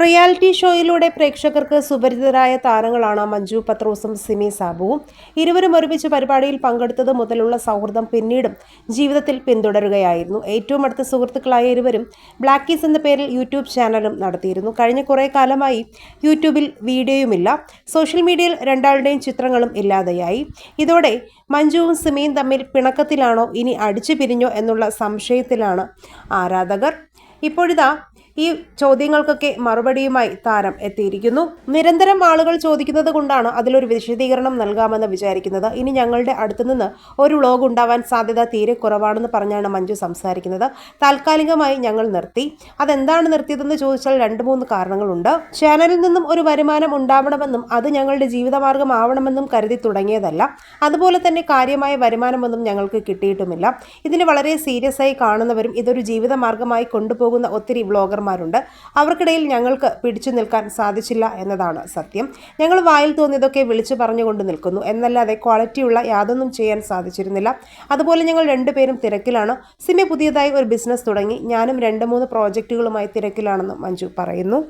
Reality ഷോയിലൂടെ പ്രേക്ഷകർക്ക് സുപരിചിതരായ താരങ്ങളാണ് മഞ്ജു പത്രോസും സിമി സാബുവും. ഇരുവരും ഒരുമിച്ച് പരിപാടിയിൽ പങ്കെടുത്തത് മുതലുള്ള സൗഹൃദം പിന്നീടും ജീവിതത്തിൽ പിന്തുടരുകയായിരുന്നു. ഏറ്റവും അടുത്ത സുഹൃത്തുക്കളായ ഇരുവരും ബ്ലാക്കീസ് എന്ന പേരിൽ യൂട്യൂബ് ചാനലും നടത്തിയിരുന്നു. കഴിഞ്ഞ കുറേ കാലമായി യൂട്യൂബിൽ വീഡിയോയുമില്ല. സോഷ്യൽ മീഡിയയിൽ രണ്ടാളുടെയും ചിത്രങ്ങളും ഇല്ലാതെയായി. ഇതോടെ മഞ്ജുവും സിമിയും തമ്മിൽ പിണക്കത്തിലാണോ, ഇനി അടിച്ചു പിരിഞ്ഞോ എന്നുള്ള സംശയത്തിലാണ് ആരാധകർ. ഇപ്പോഴിതാ ഈ ചോദ്യങ്ങൾക്കൊക്കെ മറുപടിയുമായി താരം എത്തിയിരിക്കുന്നു. നിരന്തരം ആളുകൾ ചോദിക്കുന്നത് കൊണ്ടാണ് അതിലൊരു വിശദീകരണം നൽകാമെന്ന് വിചാരിക്കുന്നത്. ഇനി ഞങ്ങളുടെ അടുത്തുനിന്ന് ഒരു വ്ളോഗ് ഉണ്ടാവാൻ സാധ്യത തീരെ കുറവാണെന്ന് പറഞ്ഞാണ് മഞ്ജു സംസാരിക്കുന്നത്. താൽക്കാലികമായി ഞങ്ങൾ നിർത്തി. അതെന്താണ് നിർത്തിയതെന്ന് ചോദിച്ചാൽ 2-3 കാരണങ്ങളുണ്ട്. ചാനലിൽ നിന്നും ഒരു വരുമാനം ഉണ്ടാവണമെന്നും അത് ഞങ്ങളുടെ ജീവിതമാർഗം ആവണമെന്നും കരുതി തുടങ്ങിയതല്ല. അതുപോലെ തന്നെ കാര്യമായ വരുമാനമൊന്നും ഞങ്ങൾക്ക് കിട്ടിയിട്ടുമില്ല. ഇതിനെ വളരെ സീരിയസ് ആയി കാണുന്നവരും ഇതൊരു ജീവിതമാർഗമായി കൊണ്ടുപോകുന്ന ഒത്തിരി വ്ളോഗർമാരുണ്ട്. അവർക്കിടയിൽ ഞങ്ങൾക്ക് പിടിച്ചു നിൽക്കാൻ സാധിച്ചില്ല എന്നതാണ് സത്യം. ഞങ്ങൾ വായിൽ തോന്നിയതൊക്കെ വിളിച്ചു പറഞ്ഞുകൊണ്ട് നിൽക്കുന്നു എന്നല്ലാതെ ക്വാളിറ്റിയുള്ള യാതൊന്നും ചെയ്യാൻ സാധിച്ചിരുന്നില്ല. അതുപോലെ ഞങ്ങൾ രണ്ടുപേരും തിരക്കിലാണ്. സിമി പുതിയതായി ഒരു ബിസിനസ് തുടങ്ങി. ഞാനും 2-3 പ്രോജക്റ്റുകളുമായി തിരക്കിലാണെന്ന് മഞ്ജു പറയുന്നു.